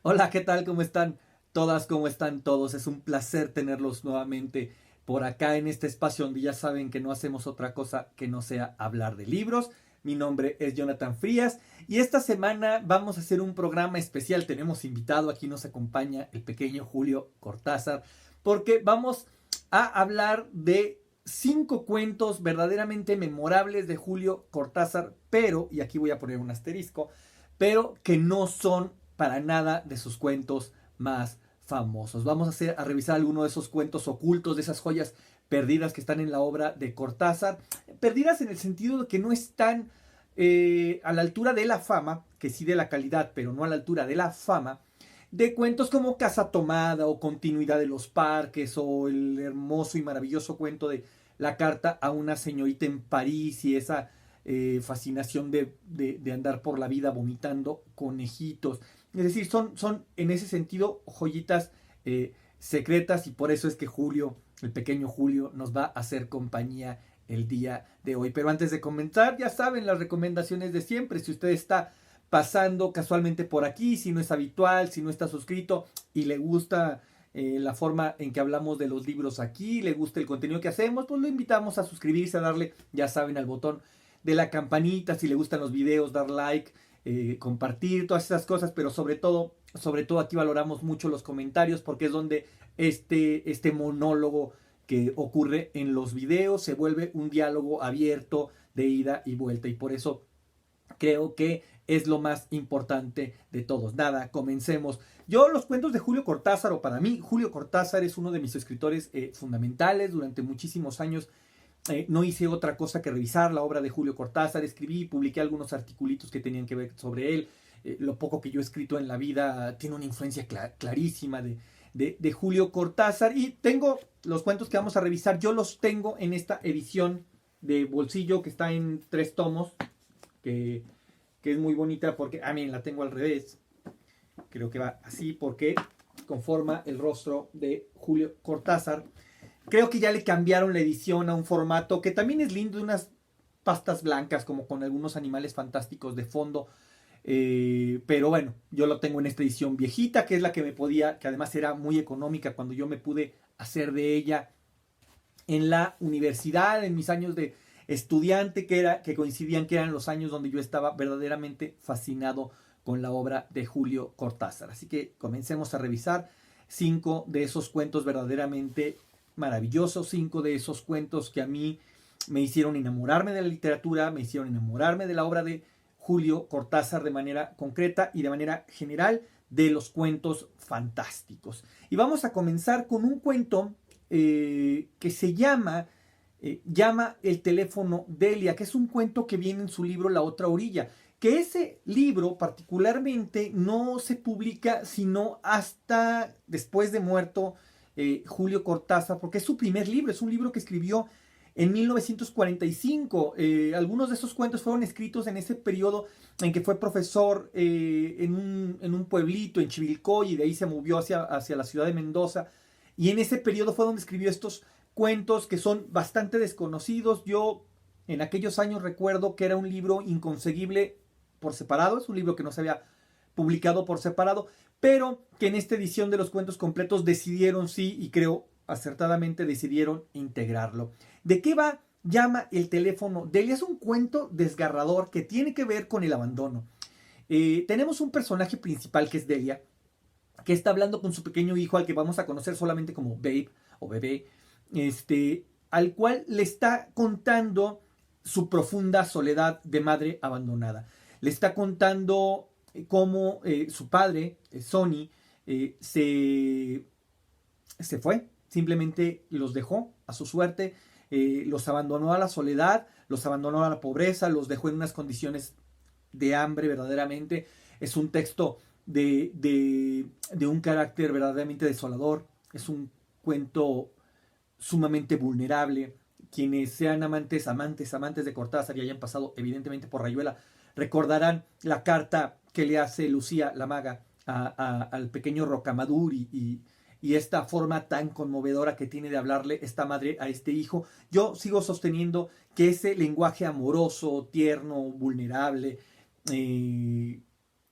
Hola, ¿qué tal? ¿Cómo están todas? ¿Cómo están todos? Es un placer tenerlos nuevamente por acá en este espacio donde ya saben que no hacemos otra cosa que no sea hablar de libros. Mi nombre es Jonathan Frías y esta semana vamos a hacer un programa especial. Tenemos invitado, aquí nos acompaña el pequeño Julio Cortázar, porque vamos a hablar de 5 cuentos verdaderamente memorables de Julio Cortázar, pero, y aquí voy a poner un asterisco, pero que no son para nada de sus cuentos más famosos. Vamos a revisar algunos de esos cuentos ocultos, de esas joyas perdidas que están en la obra de Cortázar. Perdidas en el sentido de que no están a la altura de la fama, que sí de la calidad, pero no a la altura de la fama, de cuentos como Casa Tomada o Continuidad de los Parques o el hermoso y maravilloso cuento de La carta a una señorita en París y esa fascinación de andar por la vida vomitando conejitos. Es decir, son en ese sentido joyitas secretas y por eso es que Julio, el pequeño Julio, nos va a hacer compañía el día de hoy. Pero antes de comenzar, ya saben las recomendaciones de siempre. Si usted está pasando casualmente por aquí, si no es habitual, si no está suscrito y le gusta la forma en que hablamos de los libros aquí, le gusta el contenido que hacemos, pues lo invitamos a suscribirse, a darle, ya saben, al botón de la campanita, si le gustan los videos, dar like, compartir, todas esas cosas, pero sobre todo aquí valoramos mucho los comentarios porque es donde este monólogo que ocurre en los videos se vuelve un diálogo abierto de ida y vuelta y por eso creo que es lo más importante de todos. Nada, comencemos. Yo los cuentos de Julio Cortázar, o para mí Julio Cortázar es uno de mis escritores fundamentales. Durante muchísimos años no hice otra cosa que revisar la obra de Julio Cortázar, escribí y publiqué algunos articulitos que tenían que ver sobre él. Lo poco que yo he escrito en la vida tiene una influencia clarísima de Julio Cortázar y tengo los cuentos que vamos a revisar, yo los tengo en esta edición de bolsillo que está en 3 tomos, que, que es muy bonita porque, miren, la tengo al revés, creo que va así porque conforma el rostro de Julio Cortázar. Creo que ya le cambiaron la edición a un formato que también es lindo, de unas pastas blancas como con algunos animales fantásticos de fondo. Pero bueno, yo lo tengo en esta edición viejita, que es la que me podía, que además era muy económica cuando yo me pude hacer de ella en la universidad, en mis años de estudiante, que coincidían que eran los años donde yo estaba verdaderamente fascinado con la obra de Julio Cortázar. Así que comencemos a revisar 5 de esos cuentos verdaderamente maravillosos, 5 de esos cuentos que a mí me hicieron enamorarme de la literatura, me hicieron enamorarme de la obra de Julio Cortázar de manera concreta y de manera general de los cuentos fantásticos. Y vamos a comenzar con un cuento que se llama El teléfono Delia, que es un cuento que viene en su libro La otra orilla, que ese libro particularmente no se publica sino hasta después de muerto Julio Cortázar, porque es su primer libro, es un libro que escribió en 1945. Algunos de esos cuentos fueron escritos en ese periodo en que fue profesor en un pueblito, en Chivilcoy, y de ahí se movió hacia la ciudad de Mendoza. Y en ese periodo fue donde escribió estos cuentos que son bastante desconocidos. Yo en aquellos años recuerdo que era un libro inconseguible por separado, es un libro que no se había publicado por separado, pero que en esta edición de los cuentos completos decidieron, sí, y creo acertadamente decidieron integrarlo. ¿De qué va? Llama El teléfono Delia. Es un cuento desgarrador que tiene que ver con el abandono. Tenemos un personaje principal que es Delia, que está hablando con su pequeño hijo, al que vamos a conocer solamente como Babe o Bebé, al cual le está contando su profunda soledad de madre abandonada. Le está contando cómo su padre, Sonny, se fue, simplemente los dejó a su suerte, los abandonó a la soledad, los abandonó a la pobreza, los dejó en unas condiciones de hambre verdaderamente. Es un texto de un carácter verdaderamente desolador, es un cuento sumamente vulnerable. Quienes sean amantes de Cortázar y hayan pasado evidentemente por Rayuela, recordarán la carta que le hace Lucía la maga al pequeño Rocamadour y esta forma tan conmovedora que tiene de hablarle esta madre a este hijo. Yo sigo sosteniendo que ese lenguaje amoroso, tierno, vulnerable,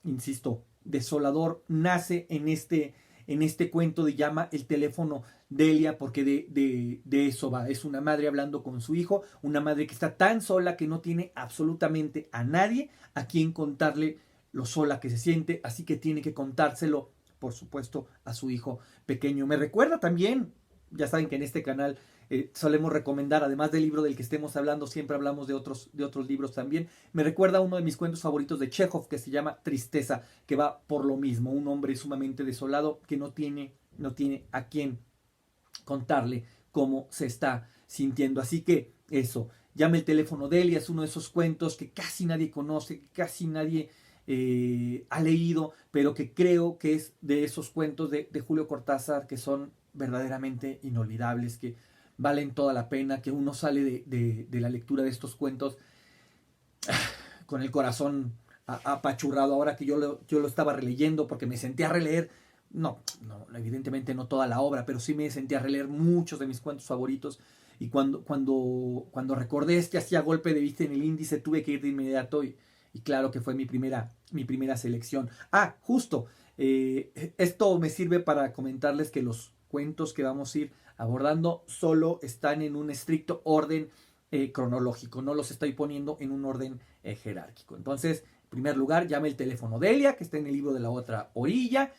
insisto, desolador nace en este cuento de llama El teléfono Delia, porque de eso va. Es una madre hablando con su hijo, una madre que está tan sola que no tiene absolutamente a nadie a quien contarle lo sola que se siente, así que tiene que contárselo, por supuesto, a su hijo pequeño. Me recuerda también, ya saben que en este canal solemos recomendar, además del libro del que estemos hablando, siempre hablamos de otros libros también. Me recuerda a uno de mis cuentos favoritos de Chekhov, que se llama Tristeza, que va por lo mismo. Un hombre sumamente desolado que no tiene a quién contarle cómo se está sintiendo. Así que eso, Llama el teléfono Delia, es uno de esos cuentos que casi nadie conoce, que casi nadie ha leído, pero que creo que es de esos cuentos de Julio Cortázar que son verdaderamente inolvidables, que valen toda la pena, que uno sale de la lectura de estos cuentos con el corazón apachurrado. Ahora que yo lo estaba releyendo, porque me senté a releer, no, evidentemente no toda la obra, pero sí me senté a releer muchos de mis cuentos favoritos, y cuando recordé hacía golpe de vista en el índice, tuve que ir de inmediato, y claro que fue mi primera selección. Justo, esto me sirve para comentarles que los cuentos que vamos a ir abordando solo están en un estricto orden cronológico, no los estoy poniendo en un orden jerárquico. Entonces, en primer lugar, Llama el teléfono Delia, que está en el libro de La otra orilla,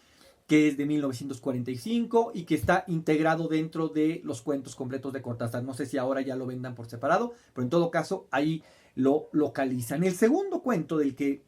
que es de 1945 y que está integrado dentro de los cuentos completos de Cortázar. No sé si ahora ya lo vendan por separado, pero en todo caso ahí lo localizan. El segundo cuento del que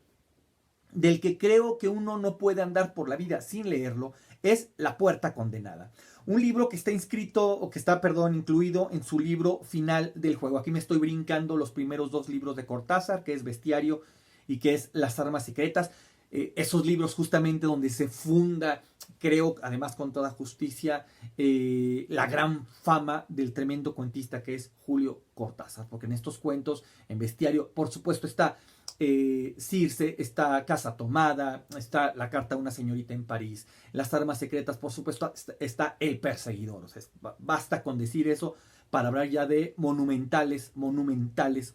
creo que uno no puede andar por la vida sin leerlo es La puerta condenada. Un libro que está incluido en su libro final del juego. Aquí me estoy brincando los primeros dos libros de Cortázar, que es Bestiario y que es Las armas secretas. Esos libros justamente donde se funda, creo, además con toda justicia, la gran fama del tremendo cuentista que es Julio Cortázar, porque en estos cuentos, en Bestiario, por supuesto está Circe, está Casa Tomada, está La carta a una señorita en París, Las armas secretas, por supuesto está El perseguidor. O sea, basta con decir eso para hablar ya de monumentales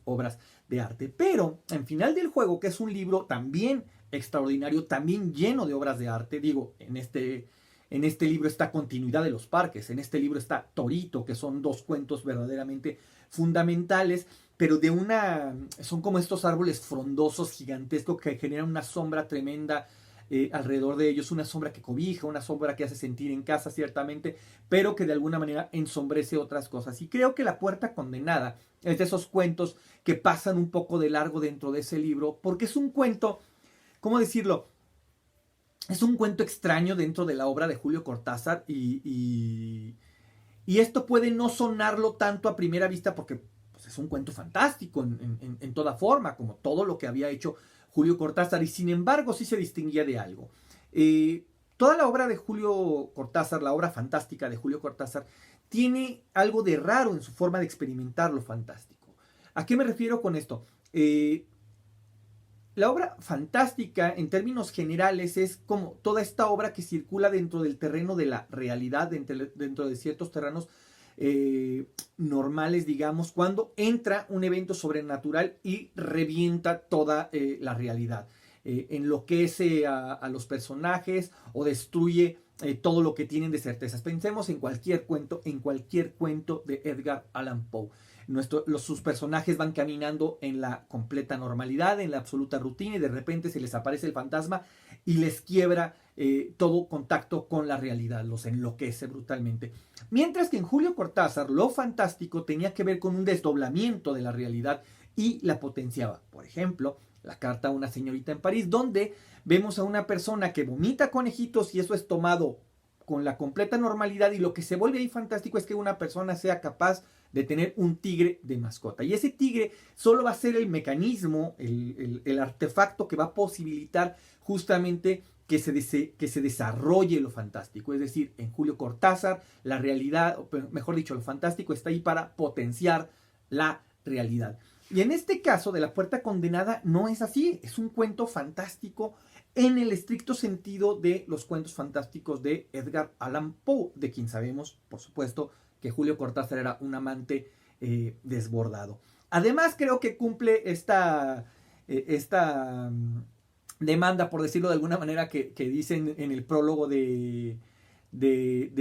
obras de arte. Pero en Final del Juego, que es un libro también extraordinario, también lleno de obras de arte, digo, en este libro está Continuidad de los parques, en este libro está Torito, que son dos cuentos verdaderamente fundamentales, pero son como estos árboles frondosos gigantescos que generan una sombra tremenda alrededor de ellos, una sombra que cobija, una sombra que hace sentir en casa ciertamente, pero que de alguna manera ensombrece otras cosas. Y creo que La puerta condenada es de esos cuentos que pasan un poco de largo dentro de ese libro, porque es un cuento, ¿cómo decirlo? Es un cuento extraño dentro de la obra de Julio Cortázar, y esto puede no sonarlo tanto a primera vista porque pues, es un cuento fantástico en toda forma, como todo lo que había hecho Julio Cortázar, y sin embargo sí se distinguía de algo. Toda la obra de Julio Cortázar, la obra fantástica de Julio Cortázar, tiene algo de raro en su forma de experimentar lo fantástico. ¿A qué me refiero con esto? La obra fantástica, en términos generales, es como toda esta obra que circula dentro del terreno de la realidad, dentro de ciertos terrenos normales, digamos, cuando entra un evento sobrenatural y revienta toda la realidad. Enloquece a los personajes o destruye todo lo que tienen de certezas. Pensemos en cualquier cuento de Edgar Allan Poe. Sus personajes van caminando en la completa normalidad, en la absoluta rutina, y de repente se les aparece el fantasma y les quiebra todo contacto con la realidad, los enloquece brutalmente. Mientras que en Julio Cortázar lo fantástico tenía que ver con un desdoblamiento de la realidad y la potenciaba. Por ejemplo, La carta a una señorita en París, donde vemos a una persona que vomita conejitos y eso es tomado con la completa normalidad, y lo que se vuelve ahí fantástico es que una persona sea capaz de tener un tigre de mascota. Y ese tigre solo va a ser el mecanismo, el artefacto que va a posibilitar justamente que se desarrolle lo fantástico. Es decir, en Julio Cortázar, la realidad, mejor dicho, lo fantástico está ahí para potenciar la realidad. Y en este caso de La puerta condenada no es así. Es un cuento fantástico en el estricto sentido de los cuentos fantásticos de Edgar Allan Poe, de quien sabemos, por supuesto, que Julio Cortázar era un amante desbordado. Además, creo que cumple esta demanda, por decirlo de alguna manera, que dicen en el prólogo de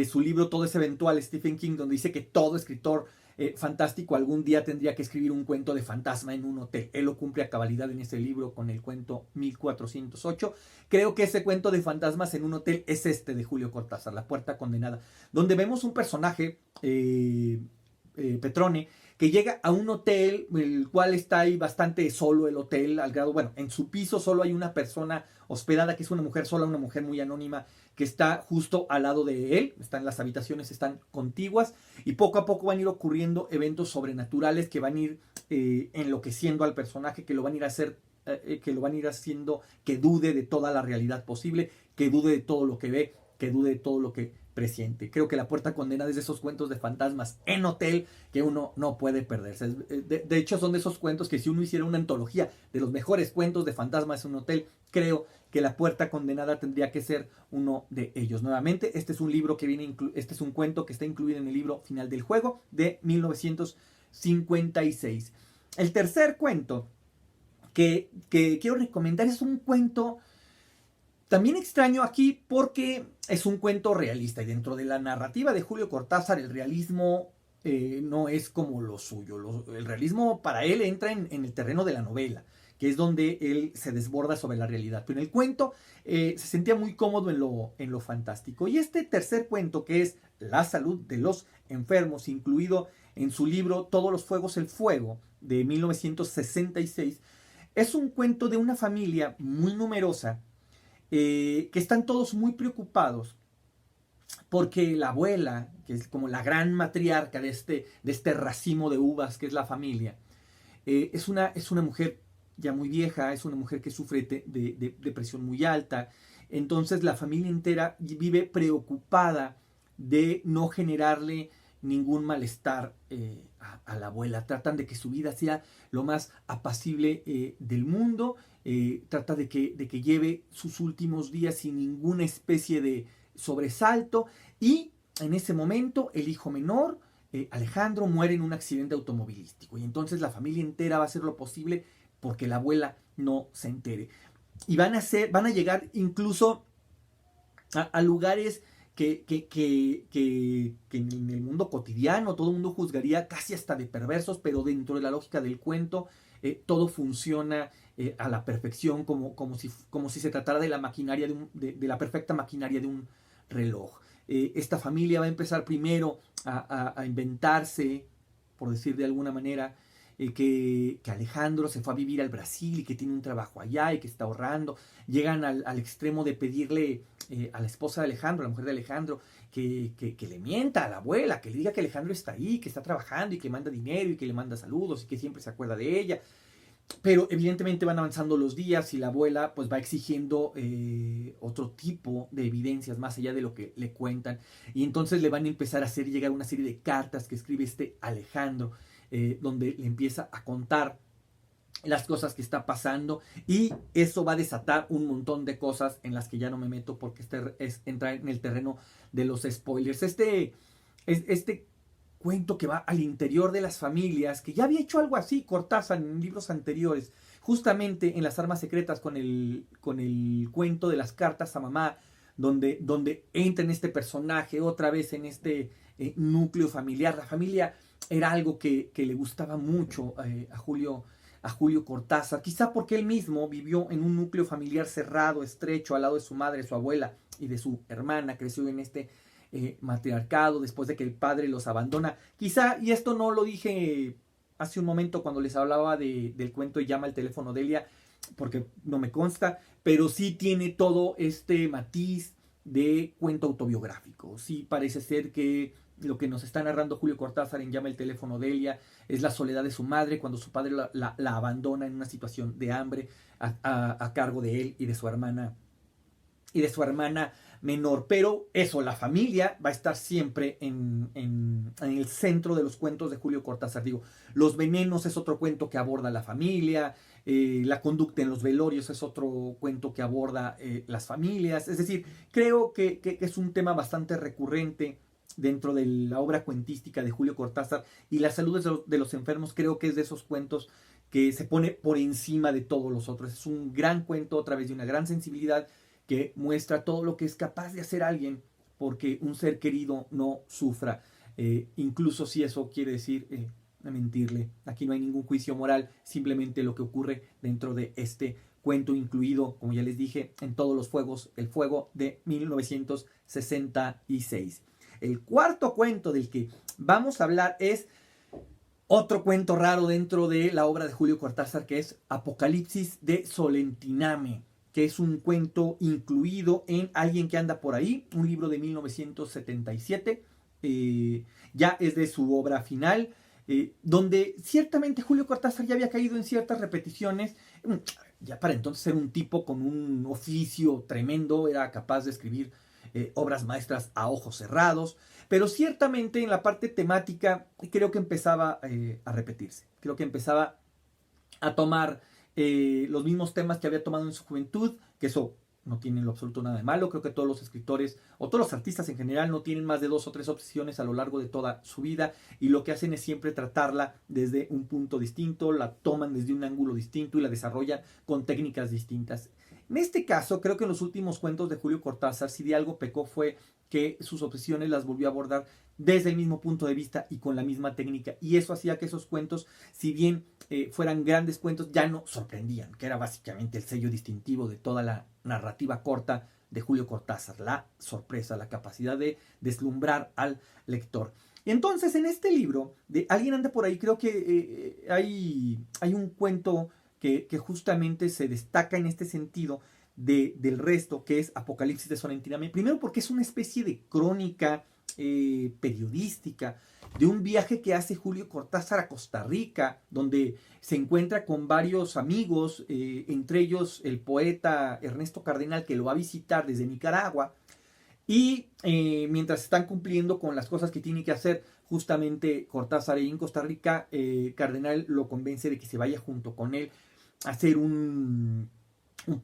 su libro Todo es eventual, Stephen King, donde dice que todo escritor fantástico algún día tendría que escribir un cuento de fantasma en un hotel. Él lo cumple a cabalidad en ese libro con el cuento 1408. Creo que ese cuento de fantasmas en un hotel es este de Julio Cortázar, La Puerta Condenada, donde vemos un personaje, Petrone, que llega a un hotel, el cual está ahí bastante solo el hotel, al grado, bueno, en su piso solo hay una persona hospedada, que es una mujer sola, una mujer muy anónima, que está justo al lado de él, están las habitaciones, están contiguas, y poco a poco van a ir ocurriendo eventos sobrenaturales que van a ir enloqueciendo al personaje, que lo van a ir a hacer, que lo van a ir haciendo que dude de toda la realidad posible, que dude de todo lo que ve, que dude de todo lo que presiente. Creo que La Puerta Condenada es de esos cuentos de fantasmas en hotel que uno no puede perderse. De hecho, son de esos cuentos que si uno hiciera una antología de los mejores cuentos de fantasmas en un hotel, creo que La Puerta Condenada tendría que ser uno de ellos. Nuevamente, este es un libro que viene, este es un cuento que está incluido en el libro Final del Juego de 1956. El tercer cuento que quiero recomendar es un cuento también extraño aquí porque es un cuento realista y dentro de la narrativa de Julio Cortázar el realismo no es como lo suyo. El realismo para él entra en el terreno de la novela, que es donde él se desborda sobre la realidad. Pero en el cuento se sentía muy cómodo en lo fantástico. Y este tercer cuento, que es La salud de los enfermos, incluido en su libro Todos los fuegos el fuego, de 1966, es un cuento de una familia muy numerosa que están todos muy preocupados porque la abuela, que es como la gran matriarca de este racimo de uvas que es la familia, es una mujer ya muy vieja, es una mujer que sufre de depresión muy alta. Entonces la familia entera vive preocupada de no generarle ningún malestar a la abuela. Tratan de que su vida sea lo más apacible del mundo. Trata de que lleve sus últimos días sin ninguna especie de sobresalto. Y en ese momento el hijo menor, Alejandro, muere en un accidente automovilístico. Y entonces la familia entera va a hacer lo posible porque la abuela no se entere. Y van a llegar incluso a lugares que en el mundo cotidiano todo el mundo juzgaría casi hasta de perversos, pero dentro de la lógica del cuento todo funciona a la perfección, como si se tratara de la maquinaria de la perfecta maquinaria de un reloj. Esta familia va a empezar primero a inventarse, por decir de alguna manera, que Alejandro se fue a vivir al Brasil y que tiene un trabajo allá y que está ahorrando. Llegan al extremo de pedirle a la esposa de Alejandro, a la mujer de Alejandro, que le mienta a la abuela, que le diga que Alejandro está ahí, que está trabajando y que manda dinero y que le manda saludos y que siempre se acuerda de ella. Pero evidentemente van avanzando los días y la abuela pues va exigiendo otro tipo de evidencias más allá de lo que le cuentan. Y entonces le van a empezar a hacer llegar una serie de cartas que escribe este Alejandro, donde le empieza a contar las cosas que está pasando y eso va a desatar un montón de cosas en las que ya no me meto porque es entrar en el terreno de los spoilers. Este cuento que va al interior de las familias, que ya había hecho algo así Cortázar en libros anteriores, justamente en Las Armas Secretas con el cuento de las cartas a mamá, donde entra en este personaje otra vez en este núcleo familiar. La familia era algo que le gustaba mucho a Julio Cortázar, quizá porque él mismo vivió en un núcleo familiar cerrado, estrecho, al lado de su madre, su abuela y de su hermana. Creció en este matriarcado después de que el padre los abandona. Quizá, y esto no lo dije hace un momento cuando les hablaba del cuento y llama el teléfono de Elia, porque no me consta, pero sí tiene todo este matiz de cuento autobiográfico. Sí parece ser que lo que nos está narrando Julio Cortázar en Llama el teléfono de Elia es la soledad de su madre cuando su padre la abandona en una situación de hambre a cargo de él y de su hermana menor. Pero eso, la familia va a estar siempre en el centro de los cuentos de Julio Cortázar. Digo, Los venenos es otro cuento que aborda la familia, la conducta en los velorios es otro cuento que aborda las familias. Es decir, creo que es un tema bastante recurrente dentro de la obra cuentística de Julio Cortázar, y La salud de los enfermos creo que es de esos cuentos que se pone por encima de todos los otros. Es un gran cuento a través de una gran sensibilidad que muestra todo lo que es capaz de hacer alguien porque un ser querido no sufra, incluso si eso quiere decir mentirle. Aquí no hay ningún juicio moral, simplemente lo que ocurre dentro de este cuento, incluido, como ya les dije, en todos los fuegos, el fuego de 1966. El cuarto cuento del que vamos a hablar es otro cuento raro dentro de la obra de Julio Cortázar, que es Apocalipsis de Solentiname, que es un cuento incluido en Alguien que anda por ahí, un libro de 1977, ya es de su obra final, donde ciertamente Julio Cortázar ya había caído en ciertas repeticiones. Ya para entonces era un tipo con un oficio tremendo, era capaz de escribir obras maestras a ojos cerrados, pero ciertamente en la parte temática creo que empezaba a repetirse, creo que empezaba a tomar los mismos temas que había tomado en su juventud, que eso no tiene en lo absoluto nada de malo. Creo que todos los escritores o todos los artistas en general no tienen más de 2 o 3 obsesiones a lo largo de toda su vida, y lo que hacen es siempre tratarla desde un punto distinto, la toman desde un ángulo distinto y la desarrollan con técnicas distintas. En este caso, creo que en los últimos cuentos de Julio Cortázar, si de algo pecó, fue que sus obsesiones las volvió a abordar desde el mismo punto de vista y con la misma técnica, y eso hacía que esos cuentos, si bien fueran grandes cuentos, ya no sorprendían, que era básicamente el sello distintivo de toda la narrativa corta de Julio Cortázar, la sorpresa, la capacidad de deslumbrar al lector. Y entonces en este libro de Alguien anda por ahí, creo que hay un cuento que justamente se destaca en este sentido del resto, que es Apocalipsis de Solentiname. Primero porque es una especie de crónica periodística de un viaje que hace Julio Cortázar a Costa Rica, donde se encuentra con varios amigos, entre ellos el poeta Ernesto Cardenal, que lo va a visitar desde Nicaragua, y mientras están cumpliendo con las cosas que tiene que hacer justamente Cortázar ahí en Costa Rica, Cardenal lo convence de que se vaya junto con él a hacer un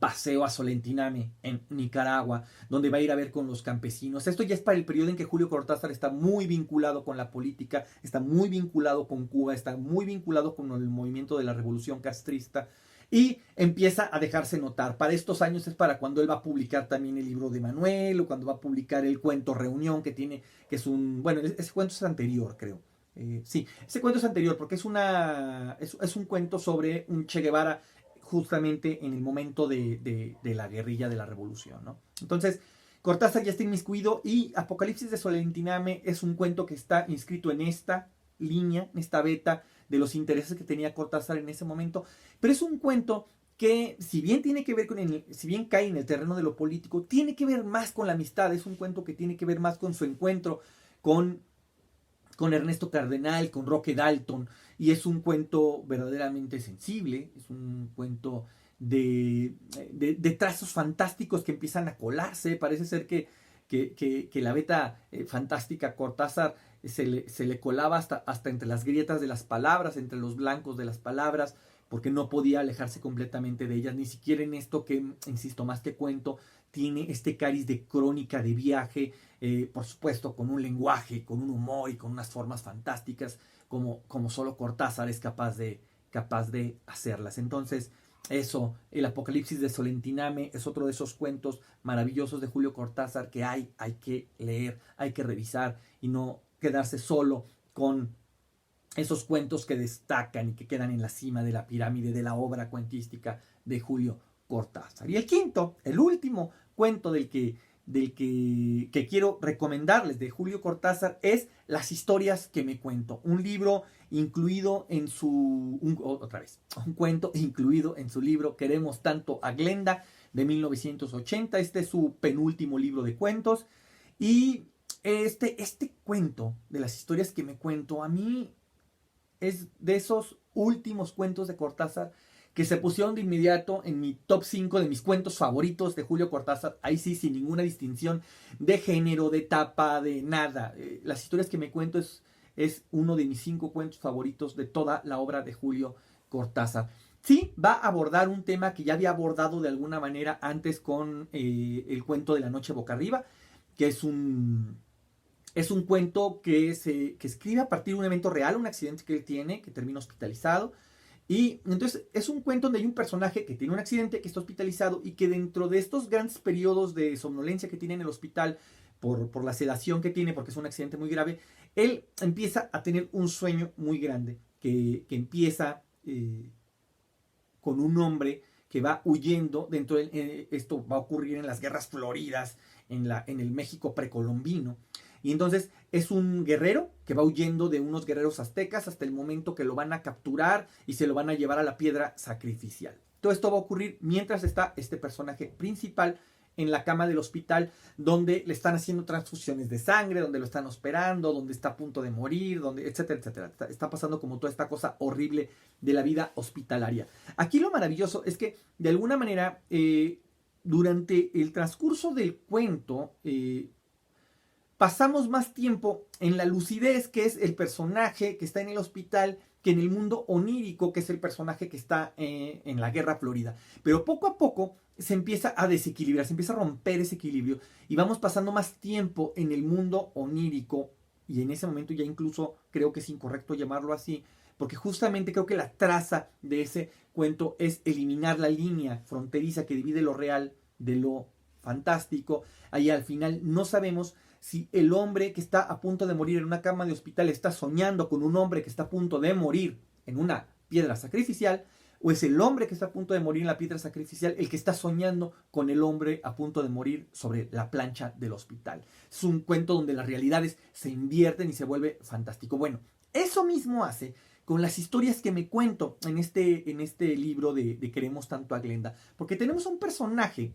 paseo a Solentiname en Nicaragua, donde va a ir a ver con los campesinos. Esto ya es para el periodo en que Julio Cortázar está muy vinculado con la política, está muy vinculado con Cuba, está muy vinculado con el movimiento de la revolución castrista, y empieza a dejarse notar. Para estos años es para cuando él va a publicar también el libro de Manuel, o cuando va a publicar el cuento Reunión, que es un, bueno, ese cuento es anterior, creo. Sí, ese cuento es anterior porque es un cuento sobre un Che Guevara justamente en el momento de la guerrilla de la revolución, ¿no? Entonces, Cortázar ya está inmiscuido, y Apocalipsis de Solentiname es un cuento que está inscrito en esta línea, en esta beta de los intereses que tenía Cortázar en ese momento, pero es un cuento que, si bien tiene que ver si bien cae en el terreno de lo político, tiene que ver más con la amistad. Es un cuento que tiene que ver más con su encuentro con Ernesto Cardenal, con Roque Dalton, y es un cuento verdaderamente sensible, es un cuento de trazos fantásticos que empiezan a colarse. Parece ser que la beta fantástica Cortázar se le colaba hasta entre las grietas de las palabras, entre los blancos de las palabras, porque no podía alejarse completamente de ellas, ni siquiera en esto que, insisto, más que cuento, tiene este cariz de crónica de viaje, por supuesto con un lenguaje, con un humor y con unas formas fantásticas, como solo Cortázar es capaz de hacerlas. Entonces, eso, el Apocalipsis de Solentiname es otro de esos cuentos maravillosos de Julio Cortázar que hay que leer, hay que revisar, y no quedarse solo con esos cuentos que destacan y que quedan en la cima de la pirámide de la obra cuentística de Julio Cortázar. Y el quinto, el último cuento del que quiero recomendarles de Julio Cortázar es Las historias que me cuento, un libro incluido en un cuento incluido en su libro Queremos tanto a Glenda, de 1980. Este es su penúltimo libro de cuentos, y este cuento de Las historias que me cuento, a mí es de esos últimos cuentos de Cortázar que se pusieron de inmediato en mi top 5 de mis cuentos favoritos de Julio Cortázar. Ahí sí, sin ninguna distinción de género, de etapa, de nada. Las historias que me cuento es uno de mis 5 cuentos favoritos de toda la obra de Julio Cortázar. Sí, va a abordar un tema que ya había abordado de alguna manera antes con el cuento de La noche boca arriba, que es un cuento que escribe a partir de un evento real, un accidente que él tiene, que termina hospitalizado, Y entonces es un cuento donde hay un personaje que tiene un accidente, que está hospitalizado y que dentro de estos grandes periodos de somnolencia que tiene en el hospital por la sedación que tiene, porque es un accidente muy grave, él empieza a tener un sueño muy grande que empieza con un hombre que va huyendo dentro de esto va a ocurrir en las guerras floridas en el México precolombino. Y entonces es un guerrero que va huyendo de unos guerreros aztecas hasta el momento que lo van a capturar y se lo van a llevar a la piedra sacrificial. Todo esto va a ocurrir mientras está este personaje principal en la cama del hospital, donde le están haciendo transfusiones de sangre, donde lo están operando, donde está a punto de morir, donde, etcétera, etcétera. Está pasando como toda esta cosa horrible de la vida hospitalaria. Aquí lo maravilloso es que, de alguna manera, durante el transcurso del cuento, pasamos más tiempo en la lucidez, que es el personaje que está en el hospital, que en el mundo onírico, que es el personaje que está en la guerra florida. Pero poco a poco se empieza a desequilibrar, se empieza a romper ese equilibrio y vamos pasando más tiempo en el mundo onírico, y en ese momento ya incluso creo que es incorrecto llamarlo así, porque justamente creo que la traza de ese cuento es eliminar la línea fronteriza que divide lo real de lo fantástico. Ahí al final no sabemos si el hombre que está a punto de morir en una cama de hospital está soñando con un hombre que está a punto de morir en una piedra sacrificial, o es el hombre que está a punto de morir en la piedra sacrificial el que está soñando con el hombre a punto de morir sobre la plancha del hospital. Es un cuento donde las realidades se invierten y se vuelve fantástico. Bueno, eso mismo hace con las historias que me cuento en este libro de Queremos tanto a Glenda, porque tenemos un personaje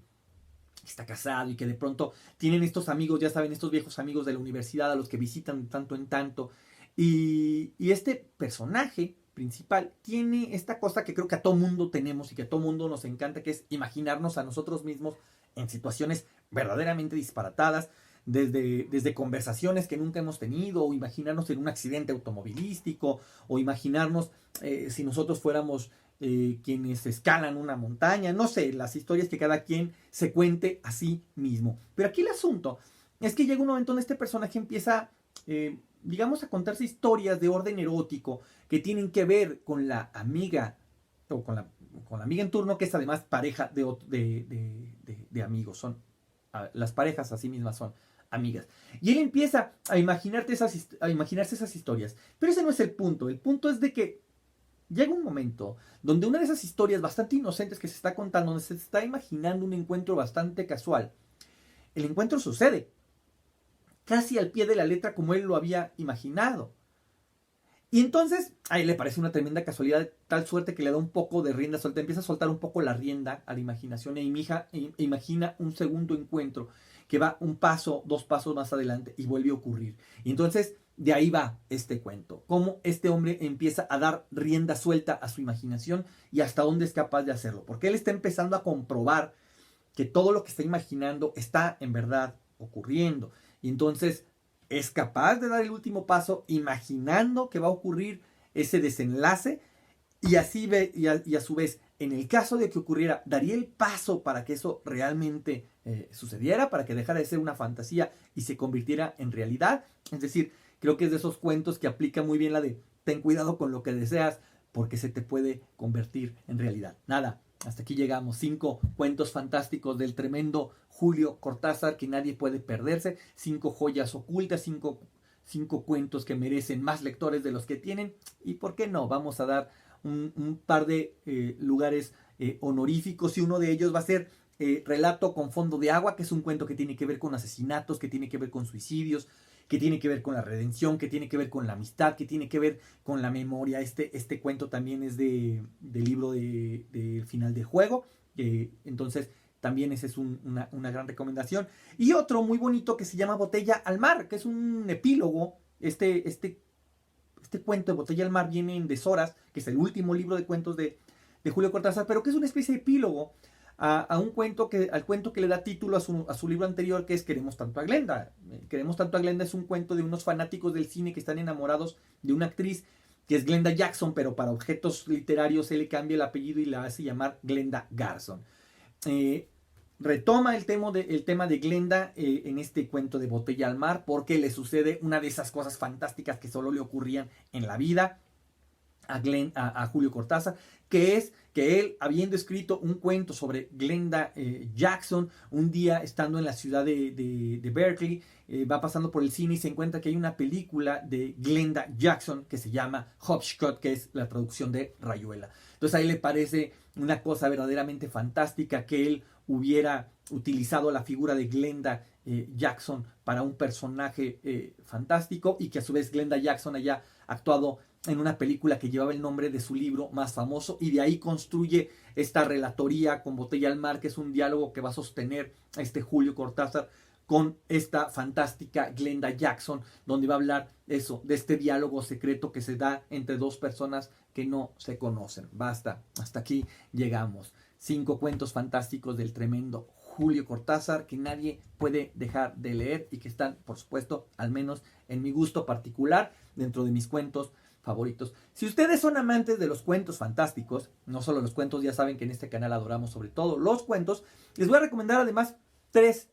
que está casado y que de pronto tienen estos amigos, ya saben, estos viejos amigos de la universidad a los que visitan de tanto en tanto, y este personaje principal tiene esta cosa que creo que a todo mundo tenemos y que a todo mundo nos encanta, que es imaginarnos a nosotros mismos en situaciones verdaderamente disparatadas, desde conversaciones que nunca hemos tenido, o imaginarnos en un accidente automovilístico, o imaginarnos si nosotros fuéramos quienes escalan una montaña, no sé, las historias que cada quien se cuente a sí mismo. Pero aquí el asunto es que llega un momento donde este personaje empieza, digamos, a contarse historias de orden erótico que tienen que ver con la amiga, o con la amiga en turno, que es además pareja de amigos. Las parejas a sí mismas son amigas. Y él empieza a imaginarse esas historias. Pero ese no es el punto. El punto es de que llega un momento donde una de esas historias bastante inocentes que se está contando, donde se está imaginando un encuentro bastante casual, el encuentro sucede casi al pie de la letra como él lo había imaginado. Y entonces a él le parece una tremenda casualidad, de tal suerte que le da un poco de rienda suelta, empieza a soltar un poco la rienda a la imaginación e imagina un segundo encuentro que va un paso, dos pasos más adelante y vuelve a ocurrir. Y entonces de ahí va este cuento, cómo este hombre empieza a dar rienda suelta a su imaginación y hasta dónde es capaz de hacerlo, porque él está empezando a comprobar que todo lo que está imaginando está en verdad ocurriendo. Y entonces es capaz de dar el último paso imaginando que va a ocurrir ese desenlace, y así y a su vez, en el caso de que ocurriera, daría el paso para que eso realmente sucediera, para que dejara de ser una fantasía y se convirtiera en realidad. Es decir, creo que es de esos cuentos que aplica muy bien la de ten cuidado con lo que deseas, porque se te puede convertir en realidad. Nada, hasta aquí llegamos. 5 cuentos fantásticos del tremendo Julio Cortázar que nadie puede perderse. 5 joyas ocultas, 5 cuentos que merecen más lectores de los que tienen. Y por qué no, vamos a dar un par de lugares honoríficos, y uno de ellos va a ser Relato con fondo de agua, que es un cuento que tiene que ver con asesinatos, que tiene que ver con suicidios, que tiene que ver con la redención, que tiene que ver con la amistad, que tiene que ver con la memoria. Este cuento también es del libro de Final de Juego, entonces también esa es una gran recomendación. Y otro muy bonito que se llama Botella al Mar, que es un epílogo. Este cuento de Botella al Mar viene en Deshoras, que es el último libro de cuentos de Julio Cortázar, pero que es una especie de epílogo al cuento que le da título a su libro anterior, que es Queremos tanto a Glenda. Queremos tanto a Glenda es un cuento de unos fanáticos del cine que están enamorados de una actriz que es Glenda Jackson, pero para objetos literarios él le cambia el apellido y la hace llamar Glenda Garson. Retoma el tema de Glenda en este cuento de Botella al Mar, porque le sucede una de esas cosas fantásticas que solo le ocurrían en la vida. a Julio Cortázar, que es que él, habiendo escrito un cuento sobre Glenda Jackson, un día estando en la ciudad de Berkeley, va pasando por el cine y se encuentra que hay una película de Glenda Jackson que se llama Hopscotch, que es la traducción de Rayuela. Entonces ahí le parece una cosa verdaderamente fantástica que él hubiera utilizado la figura de Glenda Jackson para un personaje fantástico, y que a su vez Glenda Jackson haya actuado en una película que llevaba el nombre de su libro más famoso, y de ahí construye esta relatoría con Botella al Mar, que es un diálogo que va a sostener a Julio Cortázar con esta fantástica Glenda Jackson, donde va a hablar eso, de este diálogo secreto que se da entre dos personas que no se conocen. Basta, hasta aquí llegamos. 5 cuentos fantásticos del tremendo Julio Cortázar que nadie puede dejar de leer y que están, por supuesto, al menos en mi gusto particular, dentro de mis cuentos favoritos. Si ustedes son amantes de los cuentos fantásticos, no solo los cuentos, ya saben que en este canal adoramos sobre todo los cuentos, les voy a recomendar además tres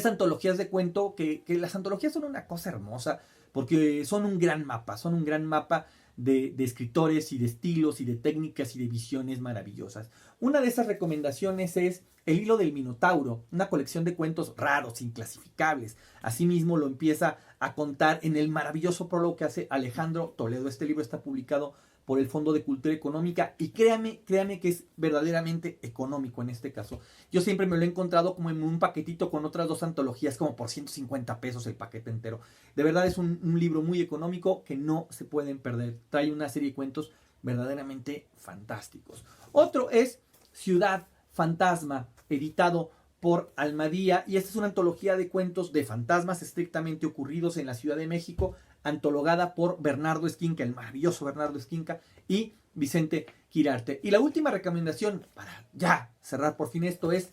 antologías de cuento, que las antologías son una cosa hermosa, porque son un gran mapa de escritores y de estilos y de técnicas y de visiones maravillosas. Una de esas recomendaciones es El hilo del Minotauro, una colección de cuentos raros, inclasificables. Asimismo lo empieza a contar en el maravilloso prólogo que hace Alejandro Toledo. Este libro está publicado por el Fondo de Cultura Económica y créame que es verdaderamente económico en este caso. Yo siempre me lo he encontrado como en un paquetito con otras 2 antologías, como por 150 pesos el paquete entero. De verdad es un libro muy económico que no se pueden perder. Trae una serie de cuentos verdaderamente fantásticos. Otro es Ciudad Fantasma, editado por Almadía, y esta es una antología de cuentos de fantasmas estrictamente ocurridos en la Ciudad de México, antologada por Bernardo Esquinca, el maravilloso Bernardo Esquinca, y Vicente Quirarte. Y la última recomendación, para ya cerrar por fin esto, es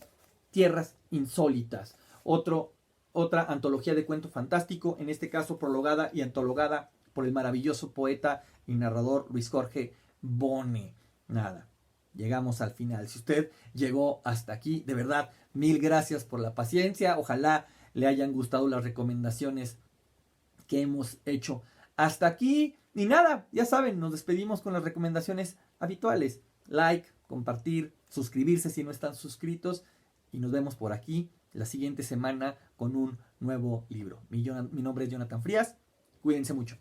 Tierras Insólitas, otra antología de cuento fantástico, en este caso prologada y antologada por el maravilloso poeta y narrador Luis Jorge Bone. Nada, llegamos al final. Si usted llegó hasta aquí, de verdad, mil gracias por la paciencia. Ojalá le hayan gustado las recomendaciones que hemos hecho hasta aquí. Y nada, ya saben, nos despedimos con las recomendaciones habituales. Like, compartir, suscribirse si no están suscritos. Y nos vemos por aquí la siguiente semana con un nuevo libro. Mi nombre es Jonathan Frías. Cuídense mucho.